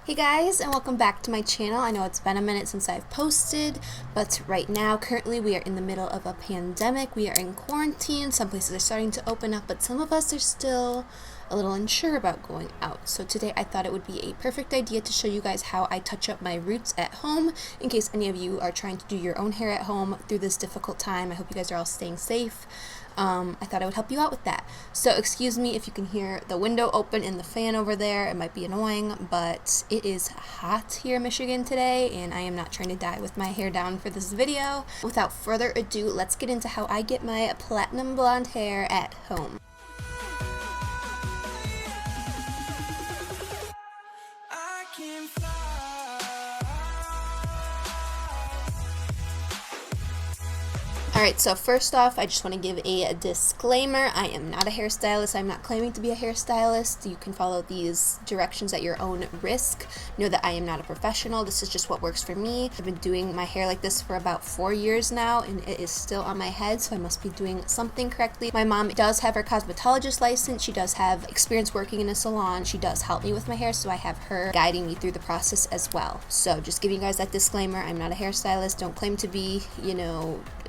Hey guys, and welcome back to my channel. I know it's been a minute since I've posted, but right now, currently we are in the middle of a pandemic. We are in quarantine. Some places are starting to open up, but some of us are still a little unsure about going out. So today I thought it would be a perfect idea to show you guys how I touch up my roots at home, in case any of you are trying to do your own hair at home through this difficult time. I hope you guys are all staying safe. I thought I would help you out with that. So excuse me if you can hear the window open and the fan over there. It might be annoying, but it is hot here in Michigan today, and I am not trying to die with my hair down for this video. Without further ado, let's get into how I get my platinum blonde hair at home. Alright, so first off, I just want to give a disclaimer. I am not a hairstylist. I'm not claiming to be a hairstylist. You can follow these directions at your own risk. Know that I am not a professional. This is just what works for me. I've been doing my hair like this for about 4 years now, and it is still on my head, so I must be doing something correctly. My mom does have her cosmetologist license. She does have experience working in a salon. She does help me with my hair, so I have her guiding me through the process as well. So just giving you guys that disclaimer. I'm not a hairstylist. Don't claim to be,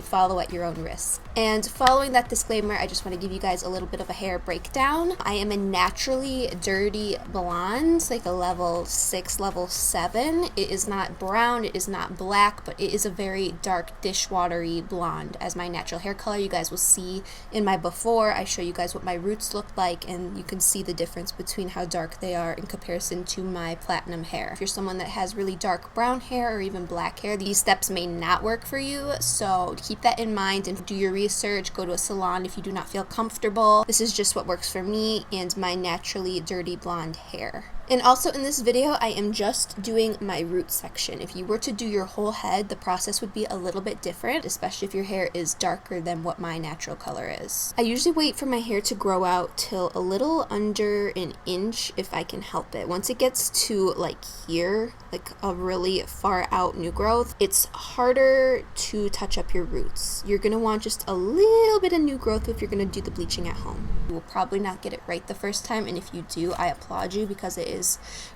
follow at your own risk. And following that disclaimer, I just want to give you guys a little bit of a hair breakdown. I am a naturally dirty blonde, like a level 6, level 7. It is not brown, it is not black, but it is a very dark dishwatery blonde as my natural hair color. You guys will see in my before, I show you guys what my roots look like, and you can see the difference between how dark they are in comparison to my platinum hair. If you're someone that has really dark brown hair or even black hair, these steps may not work for you, so keep that in mind and do your research. Go to a salon if you do not feel comfortable. This is just what works for me and my naturally dirty blonde hair. And also in this video, I am just doing my root section. If you were to do your whole head, the process would be a little bit different, especially if your hair is darker than what my natural color is. I usually wait for my hair to grow out till a little under an inch if I can help it. Once it gets to like here, like a really far out new growth, it's harder to touch up your roots. You're gonna want just a little bit of new growth if you're gonna do the bleaching at home. You will probably not get it right the first time, and if you do, I applaud you because it is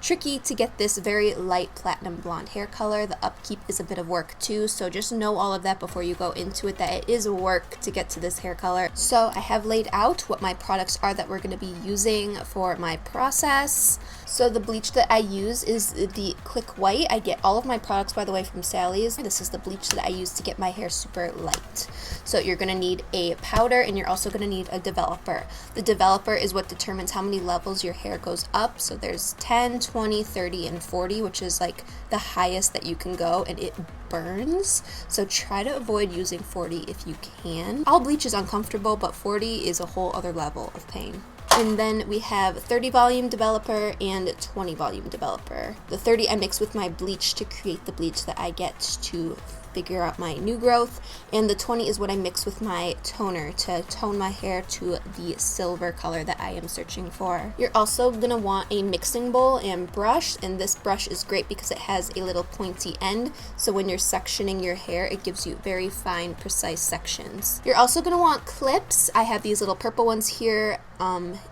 tricky to get this very light platinum blonde hair color. The upkeep is a bit of work too, so just know all of that before you go into it, that it is work to get to this hair color. So I have laid out what my products are that we're going to be using for my process. So the bleach that I use is the Click White. I get all of my products, by the way, from Sally's. This is the bleach that I use to get my hair super light. So you're going to need a powder, and you're also going to need a developer. The developer is what determines how many levels your hair goes up. So there's 10, 20, 30, and 40, which is like the highest that you can go, and it burns. So try to avoid using 40 if you can. All bleach is uncomfortable, but 40 is a whole other level of pain. And then we have 30 volume developer and 20 volume developer. The 30 I mix with my bleach to create the bleach that I get to figure out my new growth, and the 20 is what I mix with my toner to tone my hair to the silver color that I am searching for. You're also going to want a mixing bowl and brush, and this brush is great because it has a little pointy end, so when you're sectioning your hair, it gives you very fine, precise sections. You're also going to want clips. I have these little purple ones here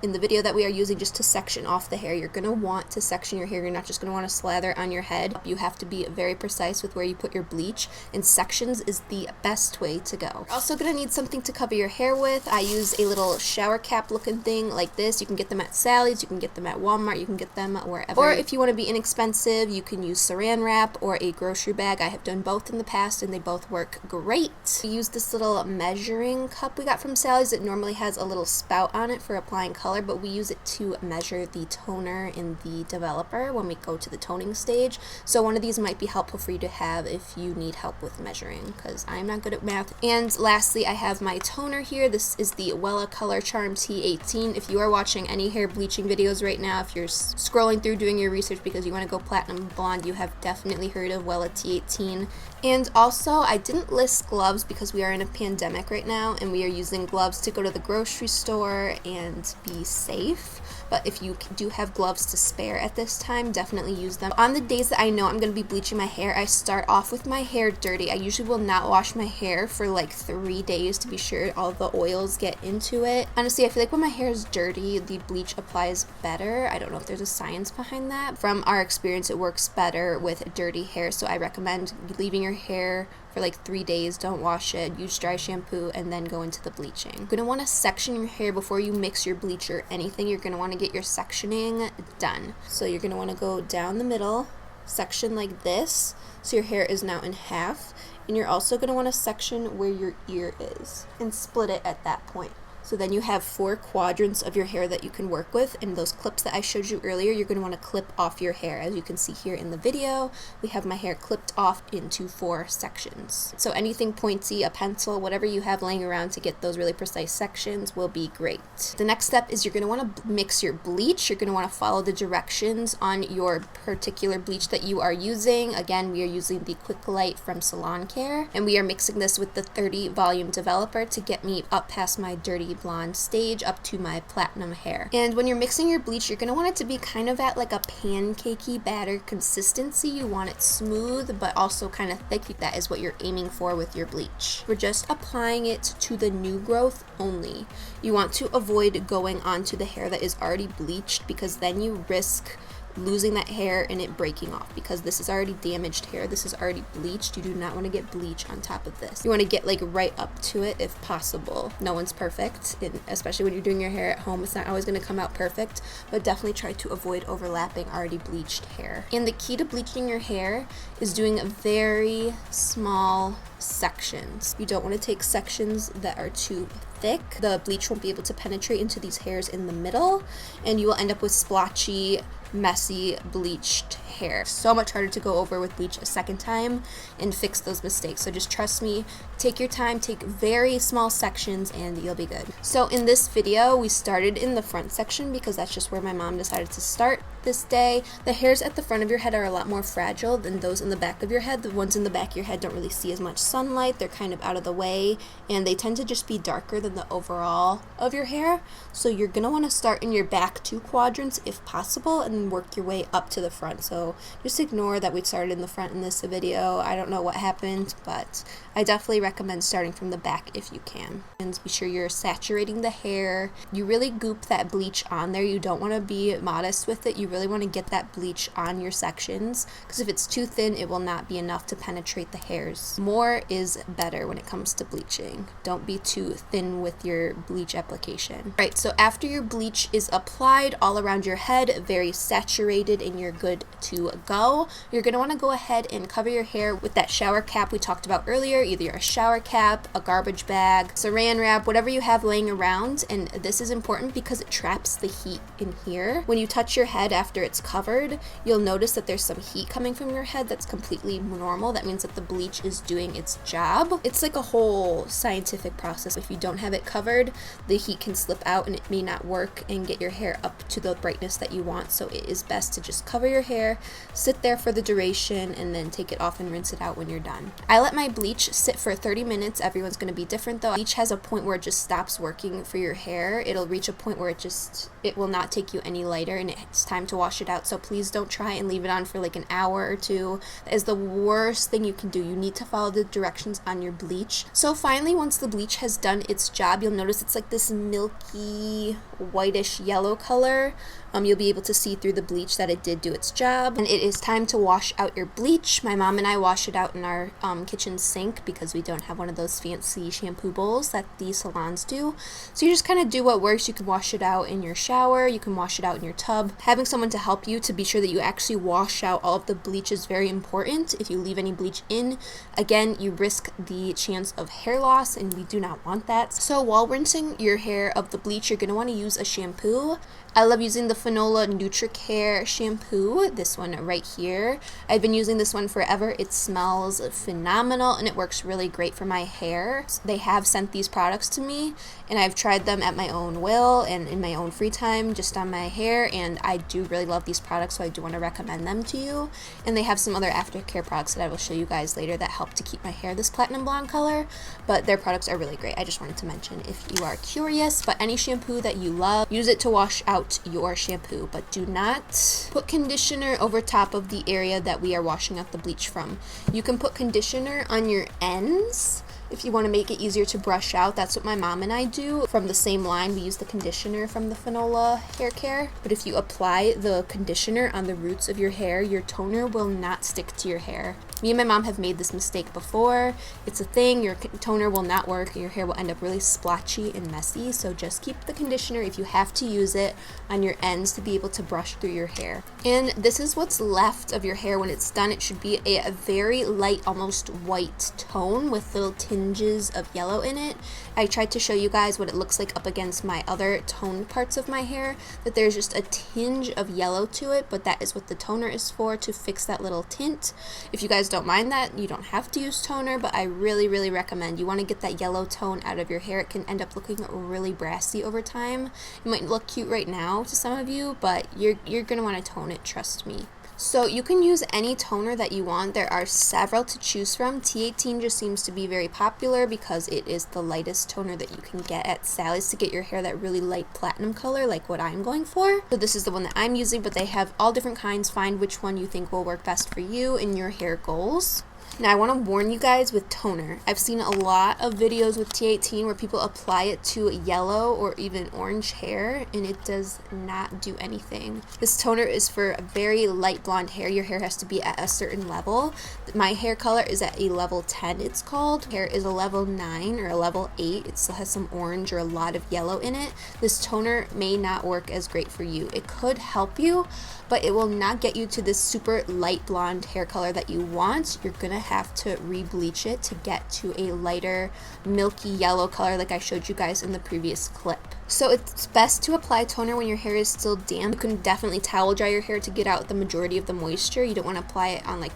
in the video that we are using just to section off the hair. You're going to want to section your hair. You're not just going to want to slather on your head. You have to be very precise with where you put your bleach, and sections is the best way to go. You're also going to need something to cover your hair with. I use a little shower cap looking thing like this. You can get them at Sally's, you can get them at Walmart, you can get them wherever. Or if you want to be inexpensive, you can use saran wrap or a grocery bag. I have done both in the past, and they both work great. We use this little measuring cup we got from Sally's. It normally has a little spout on it for applying color, but we use it to measure the toner in the developer when we go to the toning stage. So one of these might be helpful for you to have if you need help with measuring, because I'm not good at math. And lastly, I have my toner here. This is the Wella Color Charm T18. If you are watching any hair bleaching videos right now, if you're scrolling through doing your research because you want to go platinum blonde, you have definitely heard of Wella T18. And also, I didn't list gloves because we are in a pandemic right now, and we are using gloves to go to the grocery store and be safe. but if you do have gloves to spare at this time, definitely use them. On the days that I know I'm going to be bleaching my hair, I start off with my hair dirty. I usually will not wash my hair for like 3 days to be sure all the oils get into it. Honestly, I feel like when my hair is dirty, the bleach applies better. I don't know if there's a science behind that. From our experience, it works better with dirty hair, so I recommend leaving your hair for like 3 days. Don't wash it, use dry shampoo, and then go into the bleaching. You're going to want to section your hair before you mix your bleach or anything. You're going to want to get your sectioning done. So you're going to want to go down the middle, section like this, so your hair is now in half, and you're also going to want to section where your ear is and split it at that point. So then you have 4 quadrants of your hair that you can work with, and those clips that I showed you earlier, you're going to want to clip off your hair. As you can see here in the video, we have my hair clipped off into 4 sections. So anything pointy, a pencil, whatever you have laying around to get those really precise sections will be great. The next step is you're going to want to mix your bleach. You're going to want to follow the directions on your particular bleach that you are using. Again, we are using the Quick Light from Salon, and we are mixing this with the 30 volume developer to get me up past my dirty blonde stage up to my platinum hair. And when you're mixing your bleach, you're going to want it to be kind of at like a pancakey batter consistency. You want it smooth but also kind of thick. That is what you're aiming for with your bleach. We're just applying it to the new growth only. You want to avoid going onto the hair that is already bleached, because then you risk losing that hair and it breaking off, because this is already damaged hair. This is already bleached. You do not want to get bleach on top of this. You want to get like right up to it if possible. No one's perfect, and especially when you're doing your hair at home, it's not always going to come out perfect, but definitely try to avoid overlapping already bleached hair. And the key to bleaching your hair is doing very small sections. You don't want to take sections that are too thick. The bleach won't be able to penetrate into these hairs in the middle, and you will end up with splotchy, messy, bleached hair. So much harder to go over with bleach a second time and fix those mistakes. So just trust me, take your time, take very small sections, and you'll be good. So in this video, we started in the front section because that's just where my mom decided to start this day. The hairs at the front of your head are a lot more fragile than those in the back of your head. The ones in the back of your head don't really see as much sunlight. They're kind of out of the way, and they tend to just be darker than the overall of your hair. So you're gonna want to start in your back 2 quadrants if possible, and then work your way up to the front. So just ignore that we started in the front in this video. I don't know what happened, but I definitely recommend starting from the back if you can. And be sure you're saturating the hair. You really goop that bleach on there. You don't want to be modest with it. You really want to get that bleach on your sections, because if it's too thin, it will not be enough to penetrate the hairs. More is better when it comes to bleaching. Don't be too thin with your bleach application. Right, so after your bleach is applied all around your head, very saturated, and you're good to go, you're going to want to go ahead and cover your hair with that shower cap we talked about earlier, either a shower cap, a garbage bag, saran wrap, whatever you have laying around. And this is important because it traps the heat in here. When you touch your head after it's covered, you'll notice that there's some heat coming from your head. That's completely normal. That means that the bleach is doing its job. It's like a whole scientific process. If you don't have it covered, the heat can slip out and it may not work and get your hair up to the brightness that you want. So it is best to just cover your hair, sit there for the duration, and then take it off and rinse it out when you're done. I let my bleach sit for 30 minutes. Everyone's going to be different though. Bleach has a point where it just stops working for your hair. It'll reach a point where it will not take you any lighter, and it's time to wash it out. So please don't try and leave it on for like an hour or 2. That is the worst thing you can do. You need to follow the directions on your bleach. So finally, once the bleach has done its job, you'll notice it's like this milky whitish yellow color. You'll be able to see through the bleach that it did do its job, and it is time to wash out your bleach. My mom and I wash it out in our kitchen sink because we don't have one of those fancy shampoo bowls that the salons do. So you just kind of do what works. You can wash it out in your shower, you can wash it out in your tub. Having someone to help you to be sure that you actually wash out all of the bleach is very important. If you leave any bleach in, again, you risk the chance of hair loss, and we do not want that. So while rinsing your hair of the bleach, you're going to want to use a shampoo. I love using the Fanola NutriCare shampoo, this one right here. I've been using this one forever. It smells phenomenal and it works really great for my hair. They have sent these products to me and I've tried them at my own will and in my own free time just on my hair, and I do really love these products, so I do want to recommend them to you. And they have some other aftercare products that I will show you guys later that help to keep my hair this platinum blonde color, but their products are really great. I just wanted to mention if you are curious. But any shampoo that you love, use it to wash out your shampoo, but do not put conditioner over top of the area that we are washing out the bleach from. You can put conditioner on your ends if you want to make it easier to brush out. That's what my mom and I do. From the same line, we use the conditioner from the Fanola hair care. But if you apply the conditioner on the roots of your hair, your toner will not stick to your hair. Me and my mom have made this mistake before. It's a thing. Your toner will not work. Your hair will end up really splotchy and messy. So just keep the conditioner, if you have to use it, on your ends to be able to brush through your hair. And this is what's left of your hair when it's done. It should be a very light, almost white tone with little tinges of yellow in it. I tried to show you guys what it looks like up against my other toned parts of my hair, that there's just a tinge of yellow to it, but that is what the toner is for, to fix that little tint. If you guys don't mind that, you don't have to use toner, but I really recommend, you want to get that yellow tone out of your hair. It can end up looking really brassy over time. It might look cute right now to some of you, but you're going to want to tone it, trust me. So you can use any toner that you want. There are several to choose from. T18 just seems to be very popular because it is the lightest toner that you can get at Sally's to get your hair that really light platinum color like what I'm going for. So this is the one that I'm using, but they have all different kinds. Find which one you think will work best for you and your hair goals. Now I want to warn you guys with toner. I've seen a lot of videos with T18 where people apply it to yellow or even orange hair and it does not do anything. This toner is for a very light blonde hair. Your hair has to be at a certain level. My hair color is at a level 10, it's called. Hair is a level 9 or a level 8. It still has some orange or a lot of yellow in it. This toner may not work as great for you. It could help you, but it will not get you to this super light blonde hair color that you want. You're gonna have to re-bleach it to get to a lighter milky yellow color like I showed you guys in the previous clip. So it's best to apply toner when your hair is still damp. You can definitely towel dry your hair to get out the majority of the moisture. You don't want to apply it on like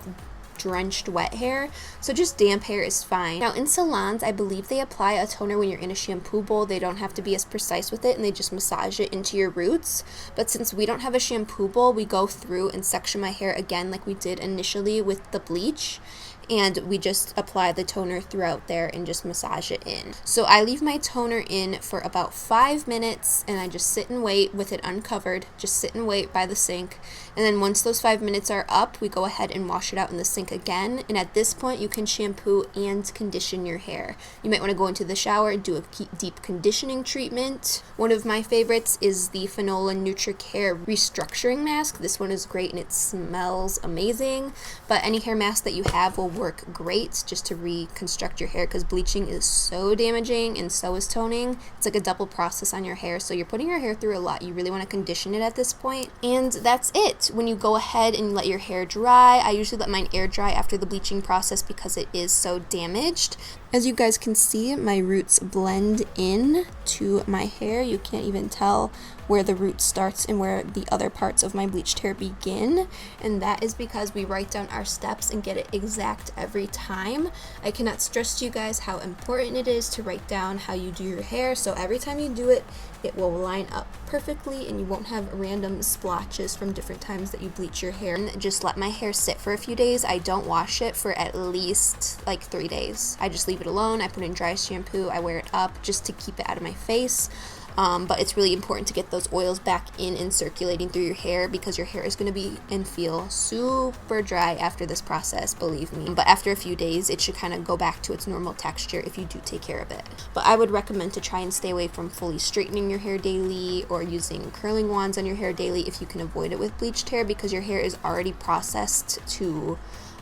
drenched wet hair, so just damp hair is fine. Now in salons, I believe they apply a toner when you're in a shampoo bowl. They don't have to be as precise with it and they just massage it into your roots. But since we don't have a shampoo bowl, we go through and section my hair again like we did initially with the bleach, and we just apply the toner throughout there and just massage it in. So I leave my toner in for about 5 minutes and I just sit and wait with it uncovered, just sit and wait by the sink. And then once those 5 minutes are up, we go ahead and wash it out in the sink again. And at this point, you can shampoo and condition your hair. You might want to go into the shower and do a deep conditioning treatment. One of my favorites is the Fanola NutriCare Restructuring Mask. This one is great and it smells amazing, but any hair mask that you have will work great just to reconstruct your hair, because bleaching is so damaging and so is toning. It's like a double process on your hair, so you're putting your hair through a lot. You really want to condition it at this point, and that's it. When you go ahead and let your hair dry, I usually let mine air dry after the bleaching process because it is so damaged. As you guys can see, my roots blend in to my hair. You can't even tell where the root starts and where the other parts of my bleached hair begin, and that is because we write down our steps and get it exact every time. I cannot stress to you guys how important it is to write down how you do your hair, so every time you do it, it will line up perfectly and you won't have random splotches from different times that you bleach your hair. And just let my hair sit for a few days. I don't wash it for at least like 3 days. I just leave it alone. I put in dry shampoo. I wear it up just to keep it out of my face. But it's really important to get those oils back in and circulating through your hair, because your hair is going to be and feel super dry after this process, believe me. But after a few days, it should kind of go back to its normal texture if you do take care of it. But I would recommend to try and stay away from fully straightening your hair daily or using curling wands on your hair daily if you can avoid it with bleached hair, because your hair is already processed to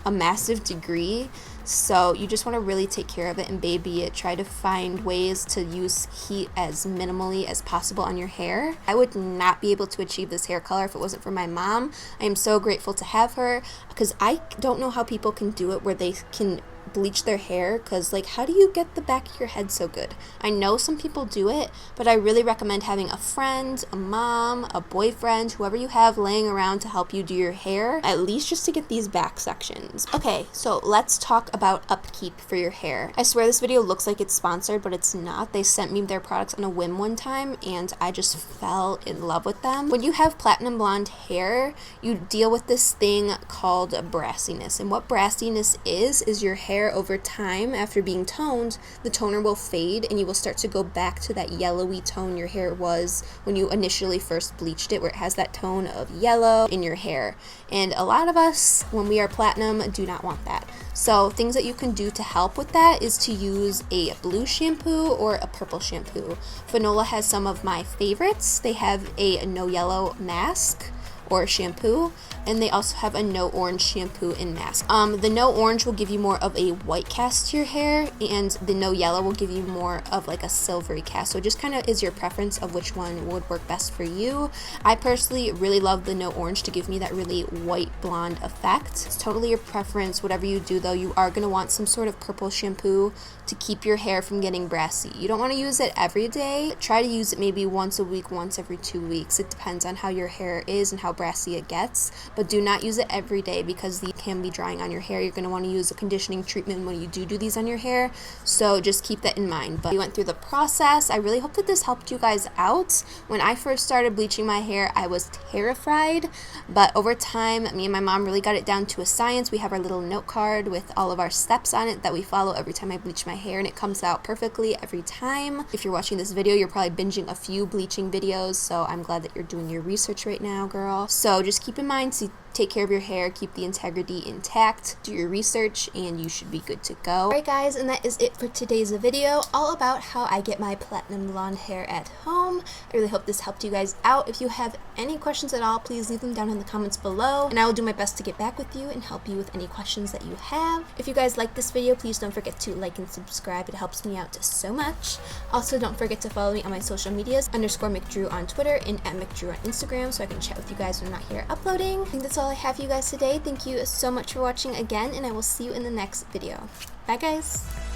a massive degree. So you just want to really take care of it and baby it. Try to find ways to use heat as minimally as possible on your hair. I would not be able to achieve this hair color if it wasn't for my mom. I am so grateful to have her, because I don't know how people can do it where they can bleach their hair, because like, how do you get the back of your head so good? I know some people do it, but I really recommend having a friend, a mom, a boyfriend, whoever you have laying around to help you do your hair, at least just to get these back sections. Okay, so let's talk about upkeep for your hair. I swear this video looks like it's sponsored, but it's not. They sent me their products on a whim one time and I just fell in love with them. When you have platinum blonde hair, you deal with this thing called brassiness. And what brassiness is your hair over time, after being toned, the toner will fade and you will start to go back to that yellowy tone your hair was when you initially first bleached it, where it has that tone of yellow in your hair. And a lot of us, when we are platinum, do not want that. So things that you can do to help with that is to use a blue shampoo or a purple shampoo. Fanola has some of my favorites. They have a no yellow mask or shampoo, and they also have a no orange shampoo and mask. The no orange will give you more of a white cast to your hair, and the no yellow will give you more of like a silvery cast. So it just kind of is your preference of which one would work best for you. I personally really love the no orange to give me that really white blonde effect. It's totally your preference. Whatever you do though, you are going to want some sort of purple shampoo to keep your hair from getting brassy. You don't want to use it every day. Try to use it maybe once a week, once every 2 weeks. It depends on how your hair is and how brassy it gets, but do not use it every day because these can be drying on your hair. You're going to want to use a conditioning treatment when you do these on your hair, so just keep that in mind. But we went through the process. I really hope that this helped you guys out. When I first started bleaching my hair, I was terrified, but over time, me and my mom really got it down to a science. We have our little note card with all of our steps on it that we follow every time I bleach my hair, and it comes out perfectly every time. If you're watching this video, you're probably binging a few bleaching videos, so I'm glad that you're doing your research right now, girl. So just keep in mind to take care of your hair, keep the integrity intact, do your research, and you should be good to go. Alright guys, and that is it for today's video, all about how I get my platinum blonde hair at home. I really hope this helped you guys out. If you have any questions at all, please leave them down in the comments below, and I will do my best to get back with you and help you with any questions that you have. If you guys like this video, please don't forget to like and subscribe. It helps me out so much. Also, don't forget to follow me on my social medias, _McDrew on Twitter and @McDrew on Instagram, so I can chat with you guys when I'm not here uploading. I think that's all I have for you guys today. Thank you so much for watching again, and I will see you in the next video. Bye guys!